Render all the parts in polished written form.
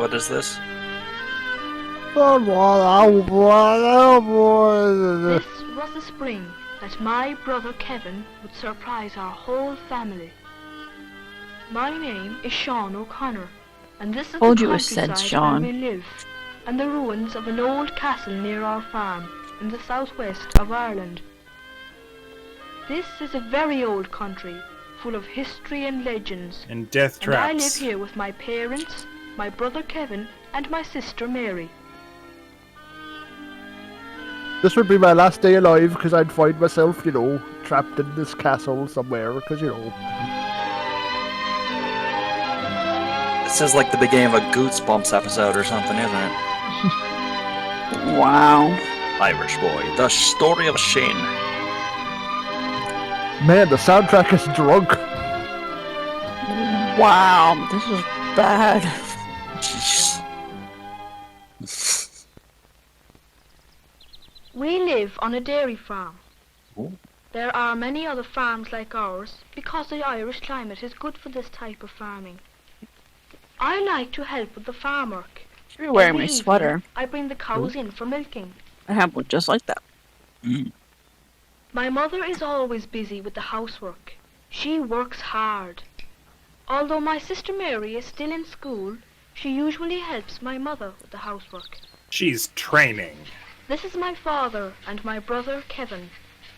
What is this? This was the spring that my brother Kevin would surprise our whole family. My name is Sean O'Connor, and this is Told the you it said countryside Sean. where we live, and the ruins of an old castle near our farm in the southwest of Ireland. This is a very old country, full of history and legends. And death And I traps. live here with my parents, my brother Kevin, and my sister Mary. This would be my last day alive because I'd find myself, trapped in this castle somewhere because, This is like the beginning of a Goosebumps episode or something, isn't it? Wow. Irish Boy, the story of Shane. Man, the soundtrack is drunk. Wow, this is bad. Jeez. We live on a dairy farm. Ooh. There are many other farms like ours because the Irish climate is good for this type of farming. I like to help with the farm work. You're wearing Every my evening, sweater. I bring the cows in for milking. I have one just like that. Mm. My mother is always busy with the housework. She works hard. Although my sister Mary is still in school, she usually helps my mother with the housework. She's training. This is my father and my brother Kevin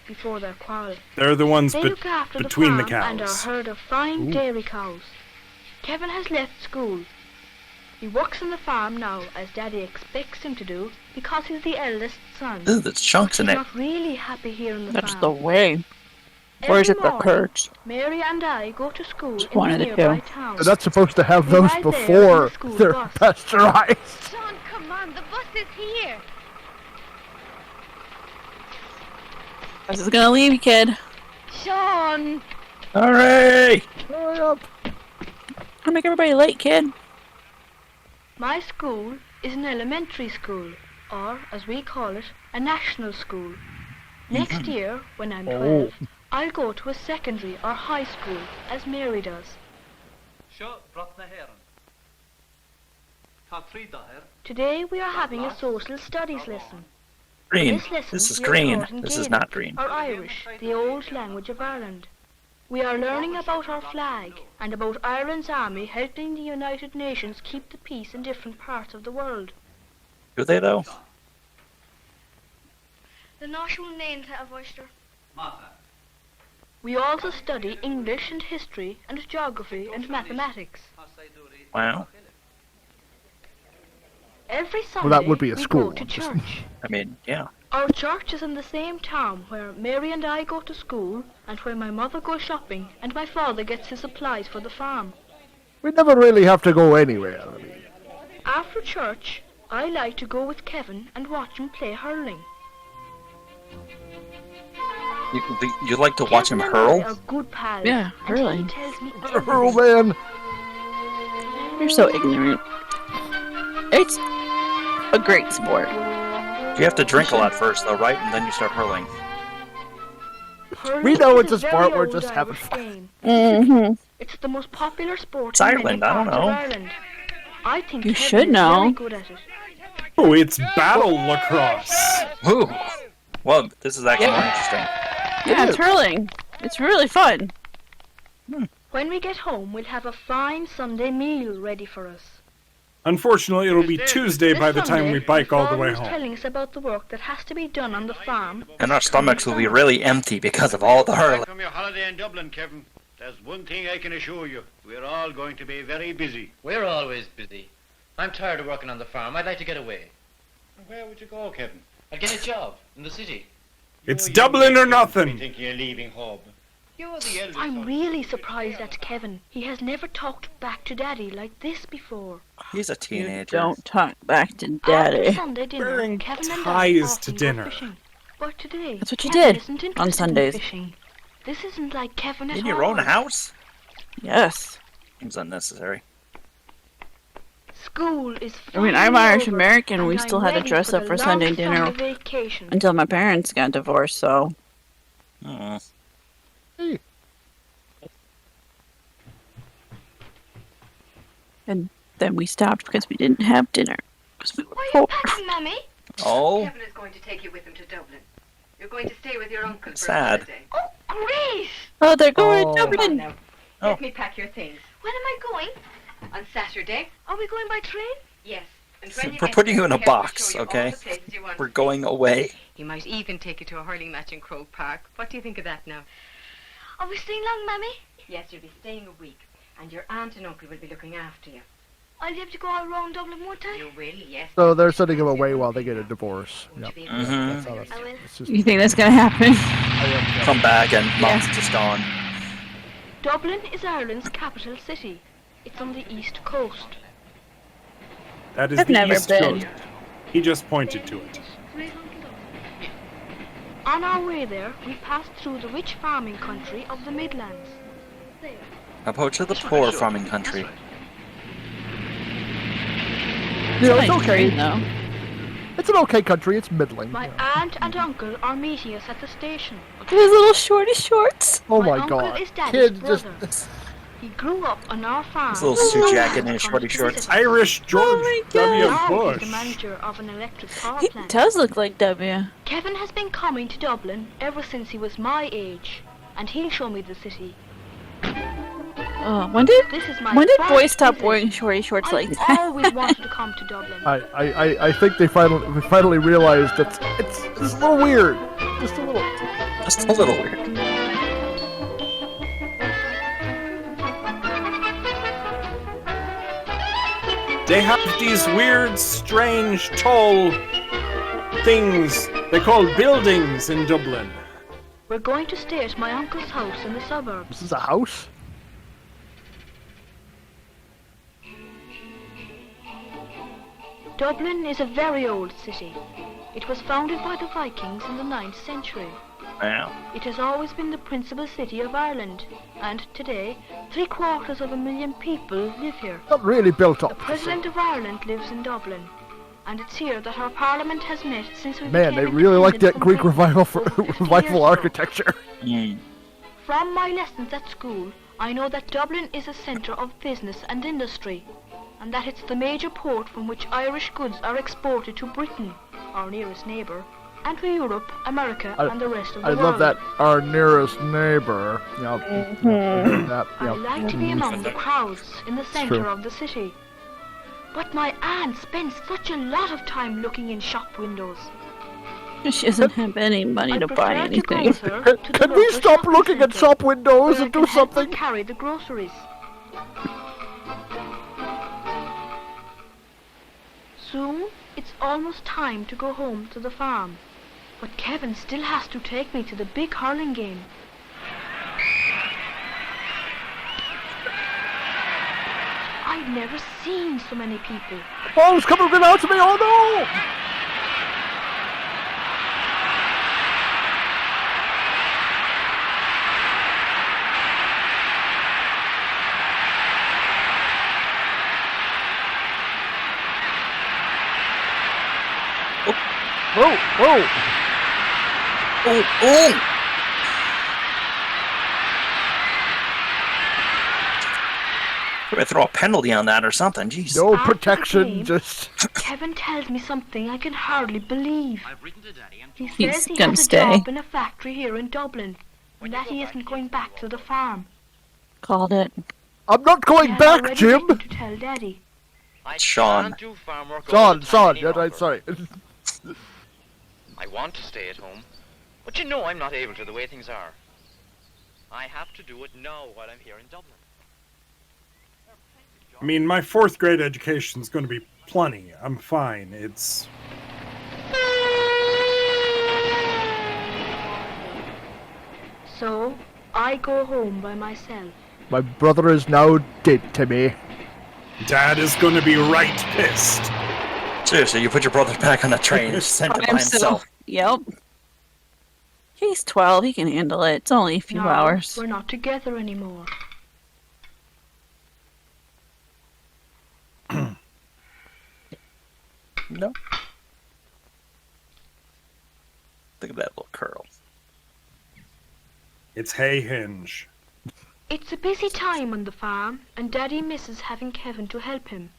before their quarrel. They're the ones They look after between the the farm and our cows. herd of fine dairy cows. Kevin has left school. He works on the farm now as Daddy expects him to do because he's the eldest son. Ooh, there's chunks in He's it. not really happy here in the That's farm. the way. Or is Every it the morning, curds? Mary and I go to school in one the of the nearby two. town. They're not supposed to have We those ride there in before the school they're bus. pasteurized. Sean, come on, the bus is here. This is gonna leave you, kid. Sean! Hooray! Hurry up. Don't make everybody late, kid. My school is an elementary school, or as we call it, a national school. Next year, when I'm 12, I'll go to a secondary or high school, as Mary does. Today we are having a social studies lesson. Green. This lesson This is we are green. taught in This is Gaelic, not green. or Irish, the old language of Ireland. We are learning about our flag and about Ireland's army helping the United Nations keep the peace in different parts of the world. Do they, though? The national name of Oyster. We also study English and history and geography and mathematics. Wow. Every Sunday that would be a we school. go to church. I mean, yeah. Our church is in the same town where Mary and I go to school and where my mother goes shopping and my father gets his supplies for the farm. We never really have to go anywhere. After church, I like to go with Kevin and watch him play hurling. You like to watch him Kevin and I hurl? are good pals. Yeah, and hurling. He tells me Oh, everything. man. You're so ignorant. It's a great sport. You have to drink a lot first, though, right? And then you start hurling. Hurling We know is it's a very sport, we're old just having Irish fun. game. Mm-hmm. It's the most popular sport It's in Ireland, many I don't parts of know. Ireland. I think You Kevin should is know. very good at it. Oh, it's battle lacrosse. Ooh. Well, this is actually more interesting. Yeah, it's hurling. It's really fun. When we get home, we'll have a fine Sunday meal ready for us. Unfortunately, it'll be Tuesday This by the time Sunday, we bike my all the father way was home. telling us about the work that has to be done on the farm. And our stomachs will be really empty because of all the hurling. Back from your holiday in Dublin, Kevin. There's one thing I can assure you. We're all going to be very busy. We're always busy. I'm tired of working on the farm. I'd like to get away. Where would you go, Kevin? I'd get a job in the city. It's You're Dublin young, or Kevin, to be nothing. thinking of leaving home. You're the eldest I'm son. really surprised at Kevin. He has never talked back to Daddy like this before. He's a You teenager. don't talk back to After Daddy. Sunday dinner, Wearing Kevin and ties I to often go dinner. fishing. But today, That's what you Kevin did isn't on interested in Sundays. fishing. This isn't like Kevin at In all. your own house? Yes. Seems unnecessary. School is I mean, I'm finally Irish over, American. We and still I'm had to ready dress for up the for long Sunday dinner summer vacation. until my parents got divorced, so. Oh. And Then we stopped because we didn't have dinner. Because we were Why are poor. you packing, Mummy? Oh, Kevin is going to take you with him to Dublin. You're going to stay with your uncle for Sad. a holiday. Oh, great! Oh, they're going Oh. to Come on Dublin. now. Oh. Let me pack your things. When am I going? On Saturday? Are we going by train? Yes. And So when you we're get putting there, you in a Kevin will box, show you all okay? the places you want we're to see. going away. He might even take you to a hurling match in Croke Park. What do you think of that now? Are we staying long, Mummy? Yes, you'll be staying a week. And your aunt and uncle will be looking after you. I'll be able to go all around Dublin, won't I? You will, yes. So they're sending him away while they get a divorce. Won't Yep. you be able to Mhm. That's how that's, I will. it's just, You think that's gonna happen? Come back and mom's just gone. Dublin is Ireland's capital city. It's on the east coast. That is I've the never East been. Coast. He just pointed to it. On our way there, we passed through the rich farming country of the Midlands. About to the poor farming country. yeah, it's Nice okay. train, though. It's an okay country. It's middling. My aunt and uncle are meeting us at the station. Look at his little shorty shorts. Oh My my uncle god. is Daddy's Kid brother. just. He grew up on our farm. His little suit jacket and his shorty shorts. Irish George my W. Now he's Bush. the manager of an electric power He plant. does look like W. Kevin has been coming to Dublin ever since he was my age, and he'll show me the city. Oh, when did This is my boys first stop visit. wearing shorty shorts like I've that? always wanted to come to Dublin. I think we finally realized that it's a little weird. Just a little. Just a little weird. They have these weird, strange, tall things they call buildings in Dublin. We're going to stay at my uncle's house in the suburbs. This is a house. Dublin is a very old city. It was founded by the Vikings in the 9th century. Wow. It has always been the principal city of Ireland, and today, 750,000 people live here. Not really built The up. President of Ireland lives in Dublin, and it's here that our Parliament has met since we Man, became they really like that independent Greek from Britain revival over 50 years revival ago. architecture. Mm. From my lessons at school, I know that Dublin is a centre of business and industry, and that it's the major port from which Irish goods are exported to Britain, our nearest neighbour, and to Europe, America, and the rest of the I world. love that. Our nearest neighbor. Yep. That, I yep. like to be among the crowds in the centre true. of the city. But my aunt spends such a lot of time looking in shop windows. She doesn't have any money I to buy prefer to go anything. with her to the Can we local stop shopping looking at centre, shop windows where and I do can help her something? carry the groceries. Soon, it's almost time to go home to the farm. But Kevin still has to take me to the big hurling game. I've never seen so many people. Oh, it's coming out to me! Oh no! Whoa! Whoa! Oh, oh! We're gonna throw a penalty on that or something. Jeez. No After the protection, game, just. Kevin tells me something I can hardly believe. He He's says he gonna has a stay. job in a factory here in Dublin, and that he isn't going back to the farm. Called it. I'm not He going has back, already Jim! written to tell Daddy. Sean. Son, yeah, right, sorry. I want to stay at home, but you know I'm not able to the way things are. I have to do it now while I'm here in Dublin. I mean, my 4th grade education's going to be plenty. I'm fine. It's... So, I go home by myself. My brother is now dead to me. Dad is going to be right pissed. Seriously, you put your brother back on the train and sent him by himself. Yep. He's 12. He can handle it. It's only a few No, hours. we're not together anymore. No. Look at that little curl. It's hay hinge. It's a busy time on the farm, and Daddy misses having Kevin to help him.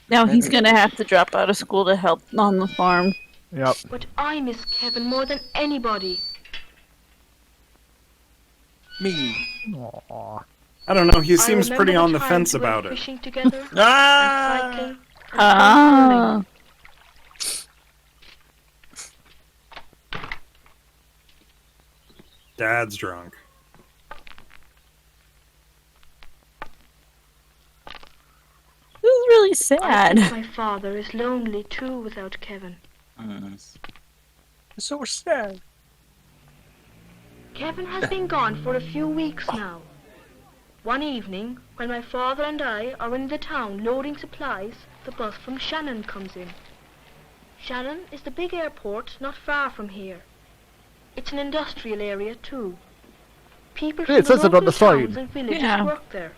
Now he's gonna have to drop out of school to help on the farm. Yep. But I miss Kevin more than anybody. Me. Aww. I don't know, he I seems remember pretty on the times fence we went about it. fishing together, and Ah! cycling, and Ah. Dad's drunk. This is really I sad. think my father is lonely too without Kevin. So sad. Kevin has been gone for a few weeks now. One evening, when my father and I are in the town loading supplies, the bus from Shannon comes in. Shannon is the big airport not far from here. It's an industrial area too. People Yeah, it from says it on local the sign. towns and villages Yeah. work there.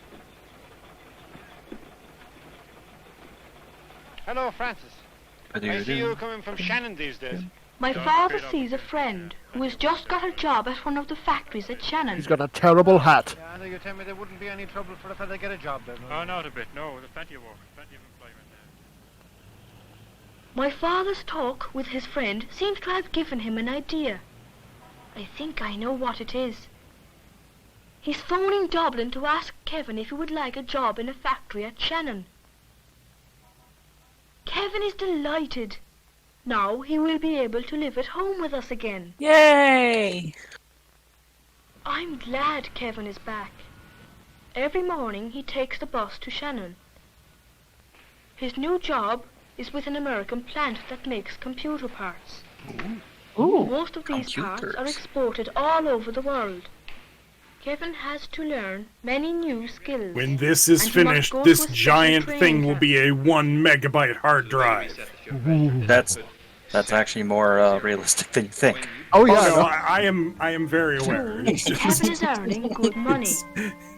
Hello, Francis. I see you coming from Shannon these days. My father sees a friend who has just got a job at one of the factories at Shannon. He's got a terrible hat. Yeah, I think you tell me there wouldn't be any trouble for a fella to get a job there. Oh, not a bit. No, there's plenty of work, plenty of employment there. My father's talk with his friend seems to have given him an idea. I think I know what it is. He's phoning Dublin to ask Kevin if he would like a job in a factory at Shannon. Kevin is delighted. Now he will be able to live at home with us again. Yay! I'm glad Kevin is back. Every morning he takes the bus to Shannon. His new job is with an American plant that makes computer parts. Ooh. Most of these parts are Computers. exported all over the world. Kevin has to learn many new skills. When this is And you must finished, go to a this special giant training thing will camp. be a 1 megabyte hard drive. That's actually more realistic than you think. Oh Oh, yeah. no, no. I am very aware. Soon, It's just- Kevin is earning good money.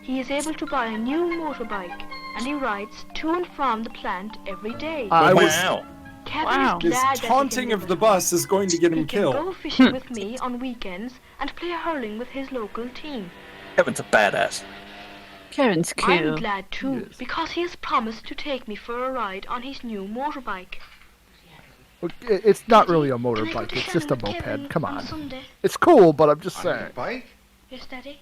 He is able to buy a new motorbike, and he rides to and from the plant every day. I was Wow. Kevin Wow. is This glad that he taunting can of live the at bus is going to get He him can go killed. fishing with me on weekends and play hurling with his local team. Kevin's a badass. Kevin's I'm cute. glad too, Yes. because he has promised to take me for a ride on his new motorbike. It's not really a Can I go motorbike. to It's just a Shannon with Kevin moped. Come on on. Sunday? It's cool, but I'm just On your saying. bike? Yes, Daddy?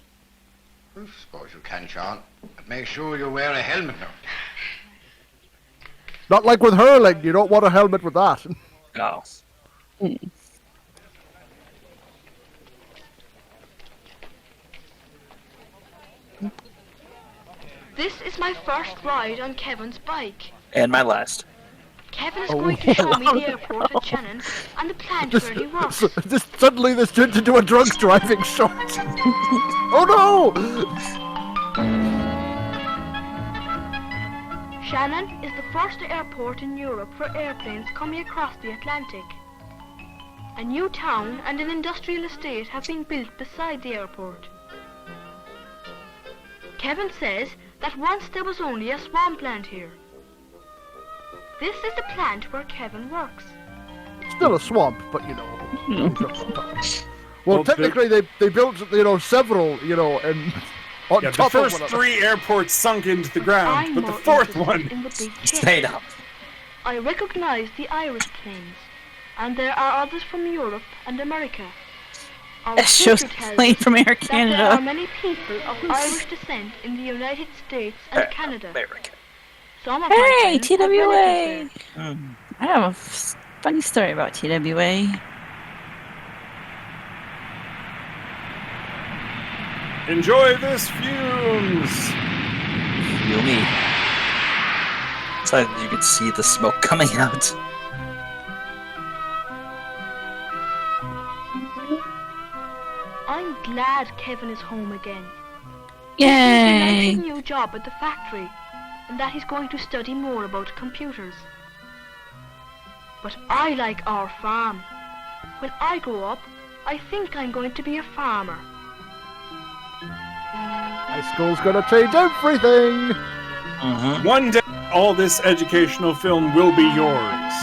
I suppose you can, Sean. But make sure you wear a helmet now. Not like with hurling. You don't want a helmet with that. Oh. This is my first ride on Kevin's bike. And my last. Kevin is Oh, going to show me the airport at Shannon and the plant where he works. Suddenly this turned into a drunk driving shot. Oh no! Shannon is the first airport in Europe for airplanes coming across the Atlantic. A new town and an industrial estate have been built beside the airport. Kevin says that once there was only a swampland here. This is the plant where Kevin works. Still a swamp, but you know. Well, Well, technically they built several and on Yeah, the top first of one 3 airports sunk into the ground, I'm but the more 4th interested one... in the big chip. Stayed up. I recognize the Irish planes, and there are others from Europe and America. Our That shows history tells plane us from Air that there are Canada. many people of Irish descent in the United States and Canada. America. Some of my Hey, friends have TWA! relatives there. Mm. I have a funny story about TWA. Enjoy this fumes! Feel me. So you can see the smoke coming out. I'm glad Kevin is home again. He likes Yay! his new job at the factory, and that he's going to study more about computers. But I like our farm. When I grow up, I think I'm going to be a farmer. High school's gonna change everything. Mm-hmm. One day, all this educational film will be yours.